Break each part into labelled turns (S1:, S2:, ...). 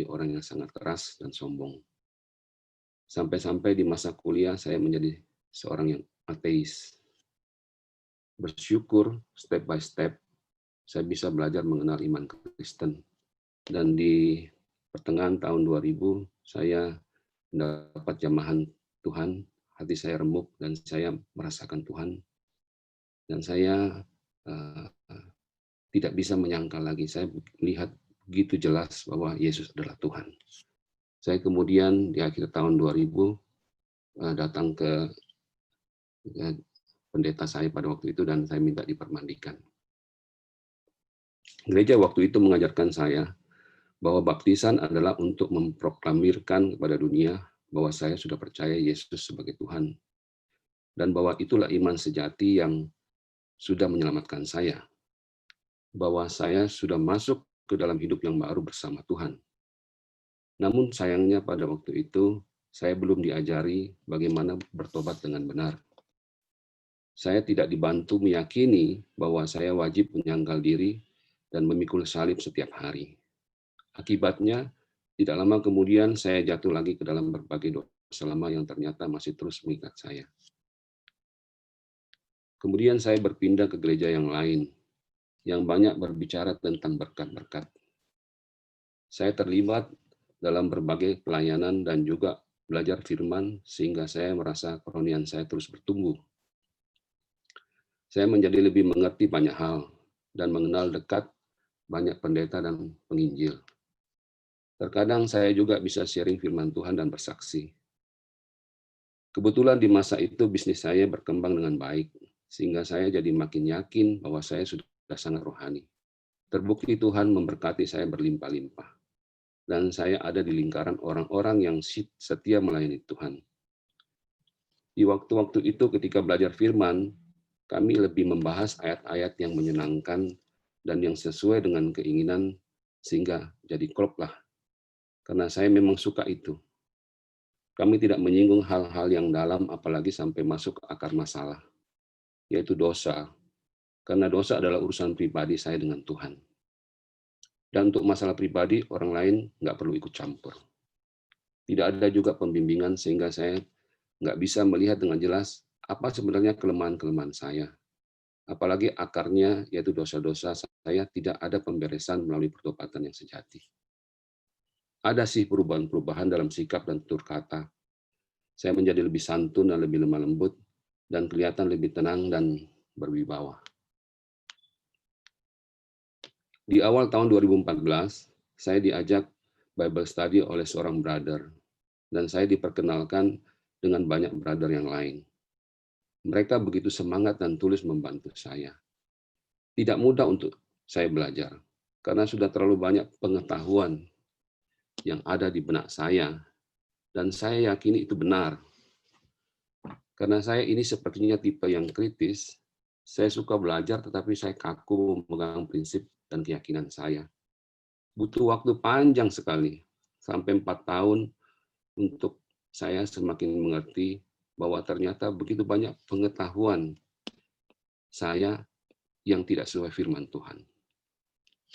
S1: orang yang sangat keras dan sombong. Sampai-sampai di masa kuliah saya menjadi seorang yang ateis. Bersyukur step by step saya bisa belajar mengenal iman Kristen. Dan di pertengahan tahun 2000 saya mendapat jamahan Tuhan, hati saya remuk dan saya merasakan Tuhan. Dan saya tidak bisa menyangkal lagi. Saya melihat begitu jelas bahwa Yesus adalah Tuhan. Saya kemudian di akhir tahun 2000 datang ke pendeta saya pada waktu itu dan saya minta dipermandikan. Gereja waktu itu mengajarkan saya bahwa baptisan adalah untuk memproklamirkan kepada dunia bahwa saya sudah percaya Yesus sebagai Tuhan. Dan bahwa itulah iman sejati yang sudah menyelamatkan saya. Bahwa saya sudah masuk ke dalam hidup yang baru bersama Tuhan. Namun sayangnya pada waktu itu, saya belum diajari bagaimana bertobat dengan benar. Saya tidak dibantu meyakini bahwa saya wajib menyangkal diri dan memikul salib setiap hari. Akibatnya, tidak lama kemudian saya jatuh lagi ke dalam berbagai dosa lama yang ternyata masih terus mengikat saya. Kemudian saya berpindah ke gereja yang lain, yang banyak berbicara tentang berkat-berkat. Saya terlibat dalam berbagai pelayanan dan juga belajar firman, sehingga saya merasa kerohanian saya terus bertumbuh. Saya menjadi lebih mengerti banyak hal, dan mengenal dekat banyak pendeta dan penginjil. Terkadang saya juga bisa sharing firman Tuhan dan bersaksi. Kebetulan di masa itu bisnis saya berkembang dengan baik, sehingga saya jadi makin yakin bahwa saya sudah sangat rohani. Terbukti Tuhan memberkati saya berlimpah-limpah. Dan saya ada di lingkaran orang-orang yang setia melayani Tuhan. Di waktu-waktu itu ketika belajar firman, kami lebih membahas ayat-ayat yang menyenangkan dan yang sesuai dengan keinginan, sehingga jadi klop lah. Karena saya memang suka itu. Kami tidak menyinggung hal-hal yang dalam, apalagi sampai masuk ke akar masalah, yaitu dosa. Karena dosa adalah urusan pribadi saya dengan Tuhan. Dan untuk masalah pribadi, orang lain nggak perlu ikut campur. Tidak ada juga pembimbingan sehingga saya nggak bisa melihat dengan jelas apa sebenarnya kelemahan-kelemahan saya. Apalagi akarnya, yaitu dosa-dosa saya, tidak ada pemberesan melalui pertobatan yang sejati. Ada sih perubahan-perubahan dalam sikap dan tutur kata. Saya menjadi lebih santun dan lebih lemah lembut, dan kelihatan lebih tenang dan berwibawa. Di awal tahun 2014, saya diajak Bible study oleh seorang brother, dan saya diperkenalkan dengan banyak brother yang lain. Mereka begitu semangat dan tulus membantu saya. Tidak mudah untuk saya belajar, karena sudah terlalu banyak pengetahuan yang ada di benak saya, dan saya yakini itu benar. Karena saya ini sepertinya tipe yang kritis, saya suka belajar tetapi saya kaku memegang prinsip dan keyakinan saya. Butuh waktu panjang sekali, sampai 4 tahun, untuk saya semakin mengerti bahwa ternyata begitu banyak pengetahuan saya yang tidak sesuai firman Tuhan.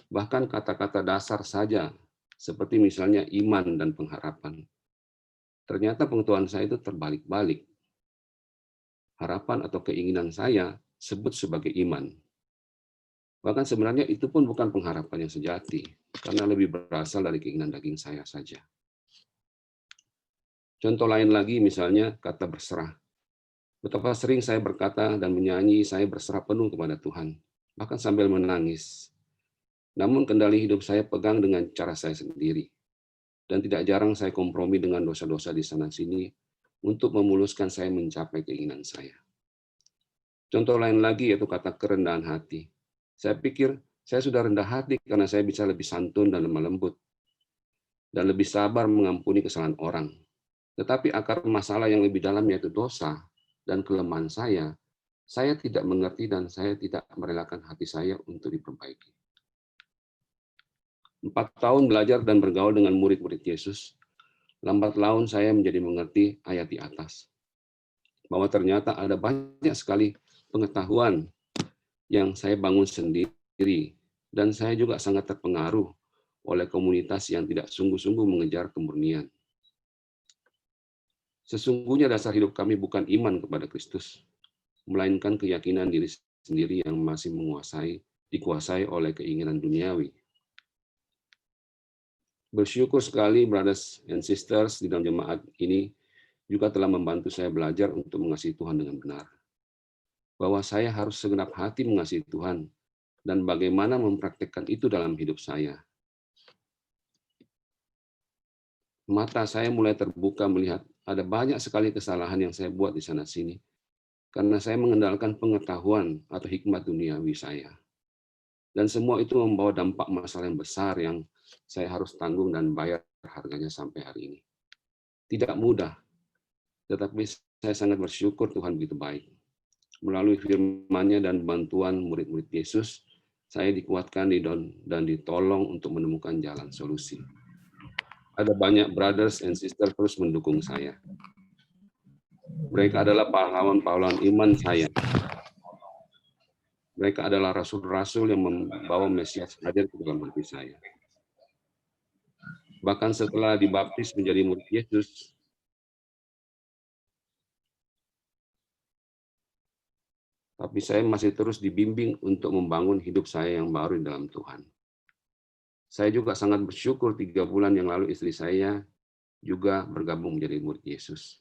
S1: Bahkan kata-kata dasar saja, seperti misalnya iman dan pengharapan. Ternyata pengetahuan saya itu terbalik-balik. Harapan atau keinginan saya sebut sebagai iman. Bahkan sebenarnya itu pun bukan pengharapan yang sejati, karena lebih berasal dari keinginan daging saya saja. Contoh lain lagi misalnya kata berserah. Betapa sering saya berkata dan menyanyi saya berserah penuh kepada Tuhan, bahkan sambil menangis. Namun kendali hidup saya pegang dengan cara saya sendiri. Dan tidak jarang saya kompromi dengan dosa-dosa di sana-sini untuk memuluskan saya mencapai keinginan saya. Contoh lain lagi yaitu kata kerendahan hati. Saya pikir saya sudah rendah hati karena saya bisa lebih santun dan lemah lembut, dan lebih sabar mengampuni kesalahan orang. Tetapi akar masalah yang lebih dalam yaitu dosa dan kelemahan saya tidak mengerti dan saya tidak merelakan hati saya untuk diperbaiki. 4 tahun belajar dan bergaul dengan murid-murid Yesus, lambat laun saya menjadi mengerti ayat di atas. Bahwa ternyata ada banyak sekali pengetahuan yang saya bangun sendiri, dan saya juga sangat terpengaruh oleh komunitas yang tidak sungguh-sungguh mengejar kemurnian. Sesungguhnya dasar hidup kami bukan iman kepada Kristus, melainkan keyakinan diri sendiri yang masih dikuasai oleh keinginan duniawi. Bersyukur sekali, brothers and sisters, di dalam jemaat ini juga telah membantu saya belajar untuk mengasihi Tuhan dengan benar. Bahwa saya harus segenap hati mengasihi Tuhan, dan bagaimana mempraktikkan itu dalam hidup saya. Mata saya mulai terbuka melihat ada banyak sekali kesalahan yang saya buat di sana-sini, karena saya mengandalkan pengetahuan atau hikmat duniawi saya. Dan semua itu membawa dampak masalah yang besar yang saya harus tanggung dan bayar harganya sampai hari ini. Tidak mudah, tetapi saya sangat bersyukur Tuhan begitu baik. Melalui firman-Nya dan bantuan murid-murid Yesus, saya dikuatkan dan ditolong untuk menemukan jalan solusi. Ada banyak brothers and sisters terus mendukung saya. Mereka adalah pahlawan-pahlawan iman saya. Mereka adalah rasul-rasul yang membawa Mesias hadir ke dalam hati saya. Bahkan setelah dibaptis menjadi murid Yesus, tapi saya masih terus dibimbing untuk membangun hidup saya yang baru di dalam Tuhan. Saya juga sangat bersyukur 3 bulan yang lalu istri saya juga bergabung menjadi murid Yesus.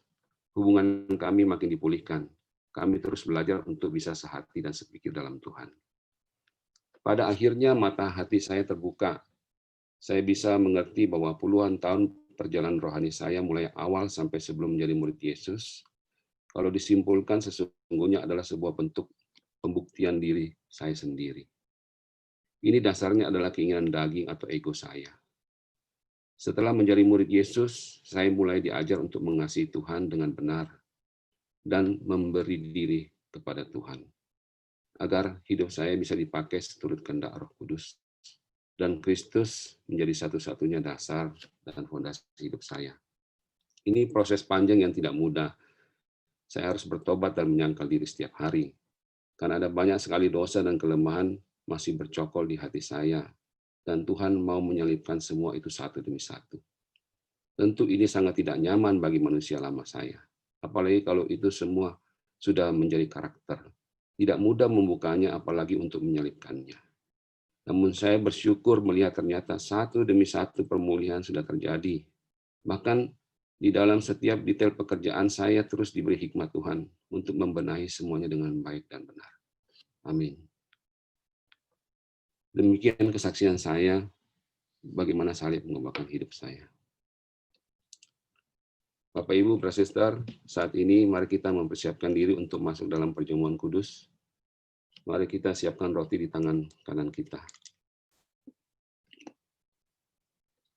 S1: Hubungan kami makin dipulihkan. Kami terus belajar untuk bisa sehati dan sepikir dalam Tuhan. Pada akhirnya mata hati saya terbuka. Saya bisa mengerti bahwa puluhan tahun perjalanan rohani saya mulai awal sampai sebelum menjadi murid Yesus, kalau disimpulkan sesungguhnya adalah sebuah bentuk pembuktian diri saya sendiri. Ini dasarnya adalah keinginan daging atau ego saya. Setelah menjadi murid Yesus, saya mulai diajar untuk mengasihi Tuhan dengan benar dan memberi diri kepada Tuhan, agar hidup saya bisa dipakai seturut kehendak Roh Kudus. Dan Kristus menjadi satu-satunya dasar dan fondasi hidup saya. Ini proses panjang yang tidak mudah. Saya harus bertobat dan menyangkal diri setiap hari. Karena ada banyak sekali dosa dan kelemahan masih bercokol di hati saya. Dan Tuhan mau menyelipkan semua itu satu demi satu. Tentu ini sangat tidak nyaman bagi manusia lama saya. Apalagi kalau itu semua sudah menjadi karakter. Tidak mudah membukanya apalagi untuk menyelipkannya. Namun saya bersyukur melihat ternyata satu demi satu pemulihan sudah terjadi. Bahkan di dalam setiap detail pekerjaan saya terus diberi hikmat Tuhan untuk membenahi semuanya dengan baik dan benar. Amin. Demikian kesaksian saya bagaimana salib mengubahkan hidup saya. Bapak, Ibu, Brasister, saat ini mari kita mempersiapkan diri untuk masuk dalam perjamuan kudus. Mari kita siapkan roti di tangan kanan kita.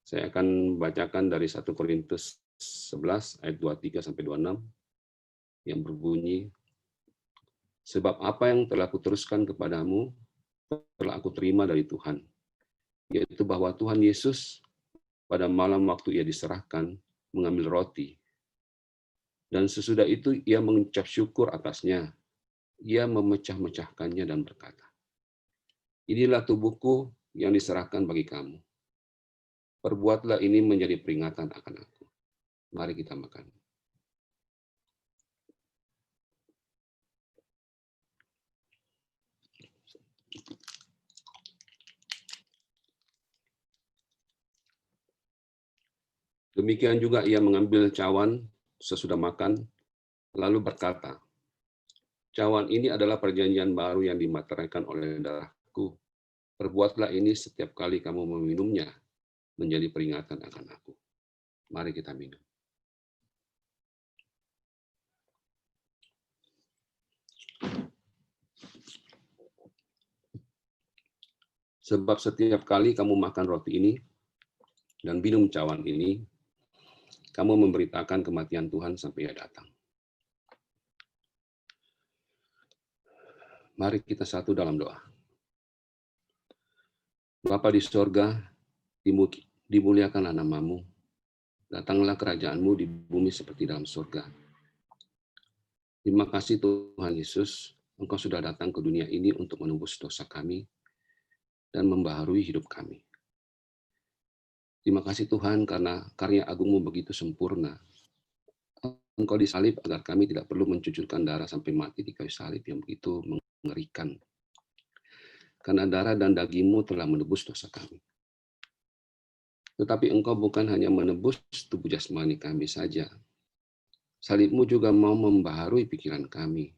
S1: Saya akan bacakan dari 1 Korintus 11 ayat 23-26 yang berbunyi, sebab apa yang telah kuteruskan kepadamu telah aku terima dari Tuhan, yaitu bahwa Tuhan Yesus pada malam waktu ia diserahkan mengambil roti, dan sesudah itu ia mengucap syukur atasnya, ia memecah-mecahkannya dan berkata, inilah tubuhku yang diserahkan bagi kamu. Perbuatlah ini menjadi peringatan akan aku. Mari kita makan. Demikian juga ia mengambil cawan sesudah makan, lalu berkata, cawan ini adalah perjanjian baru yang dimateraikan oleh darahku. Perbuatlah ini setiap kali kamu meminumnya, menjadi peringatan akan aku. Mari kita minum. Sebab setiap kali kamu makan roti ini dan minum cawan ini, kamu memberitakan kematian Tuhan sampai ia datang. Mari kita satu dalam doa. Bapa di sorga, dimuliakanlah namamu. Datanglah kerajaanmu di bumi seperti dalam surga. Terima kasih Tuhan Yesus, Engkau sudah datang ke dunia ini untuk menembus dosa kami dan membaharui hidup kami. Terima kasih Tuhan karena karya agung-Mu begitu sempurna. Engkau disalib agar kami tidak perlu mencucurkan darah sampai mati di kayu salib yang begitu mengerikan. Karena darah dan daging-Mu telah menebus dosa kami. Tetapi Engkau bukan hanya menebus tubuh jasmani kami saja. Salib-Mu juga mau membaharui pikiran kami.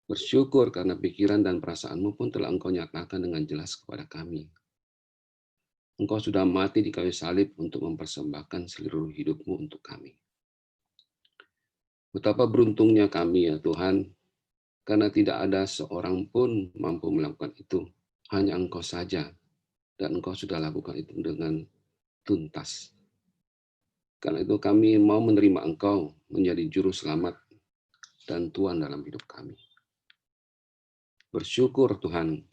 S1: Bersyukur karena pikiran dan perasaan-Mu pun telah Engkau nyatakan dengan jelas kepada kami. Engkau sudah mati di kayu salib untuk mempersembahkan seluruh hidup-Mu untuk kami. Betapa beruntungnya kami ya Tuhan, karena tidak ada seorang pun mampu melakukan itu. Hanya Engkau saja, dan Engkau sudah lakukan itu dengan tuntas. Karena itu kami mau menerima Engkau menjadi juru selamat dan Tuhan dalam hidup kami. Bersyukur Tuhan,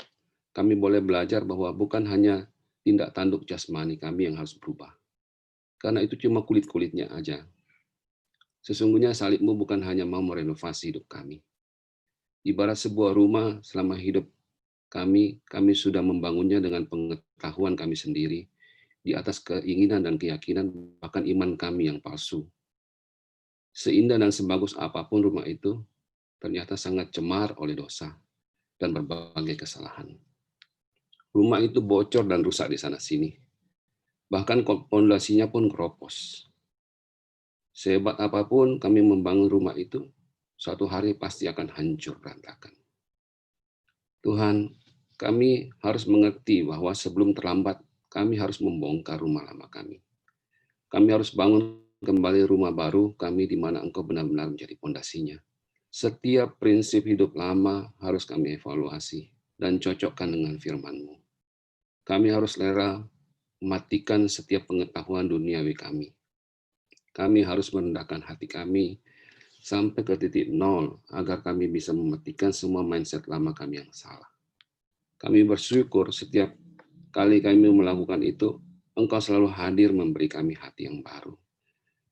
S1: kami boleh belajar bahwa bukan hanya tindak tanduk jasmani kami yang harus berubah. Karena itu cuma kulit-kulitnya aja. Sesungguhnya salib-Mu bukan hanya mau merenovasi hidup kami. Ibarat sebuah rumah selama hidup kami sudah membangunnya dengan pengetahuan kami sendiri, di atas keinginan dan keyakinan, bahkan iman kami yang palsu. Seindah dan sebagus apapun rumah itu, ternyata sangat cemar oleh dosa dan berbagai kesalahan. Rumah itu bocor dan rusak di sana-sini. Bahkan pondasinya pun keropos. Sehebat apapun kami membangun rumah itu, suatu hari pasti akan hancur berantakan. Tuhan, kami harus mengerti bahwa sebelum terlambat, kami harus membongkar rumah lama kami. Kami harus bangun kembali rumah baru kami di mana Engkau benar-benar menjadi pondasinya. Setiap prinsip hidup lama harus kami evaluasi dan cocokkan dengan firman-Mu. Kami harus rela mematikan setiap pengetahuan duniawi kami. Kami harus merendahkan hati kami sampai ke titik nol agar kami bisa mematikan semua mindset lama kami yang salah. Kami bersyukur setiap kali kami melakukan itu, Engkau selalu hadir memberi kami hati yang baru,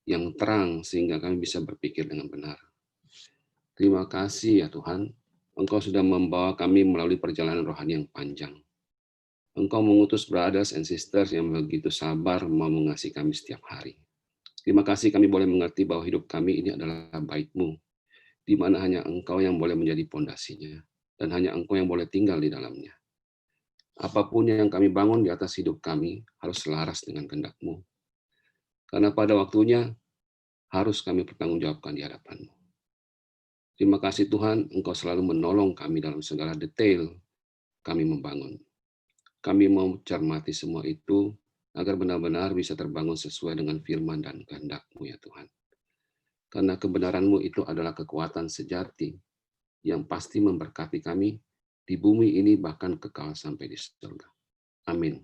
S1: yang terang sehingga kami bisa berpikir dengan benar. Terima kasih ya Tuhan, Engkau sudah membawa kami melalui perjalanan rohani yang panjang. Engkau mengutus brothers and sisters yang begitu sabar mau mengasihi kami setiap hari. Terima kasih kami boleh mengerti bahwa hidup kami ini adalah bait-Mu, di mana hanya Engkau yang boleh menjadi pondasinya, dan hanya Engkau yang boleh tinggal di dalamnya. Apapun yang kami bangun di atas hidup kami harus selaras dengan kehendak-Mu. Karena pada waktunya harus kami pertanggungjawabkan di hadapan-Mu. Terima kasih Tuhan, Engkau selalu menolong kami dalam segala detail kami membangun. Kami mau cermati semua itu agar benar-benar bisa terbangun sesuai dengan firman dan kehendak-Mu ya Tuhan. Karena kebenaran-Mu itu adalah kekuatan sejati yang pasti memberkati kami di bumi ini bahkan kekal sampai di surga. Amin.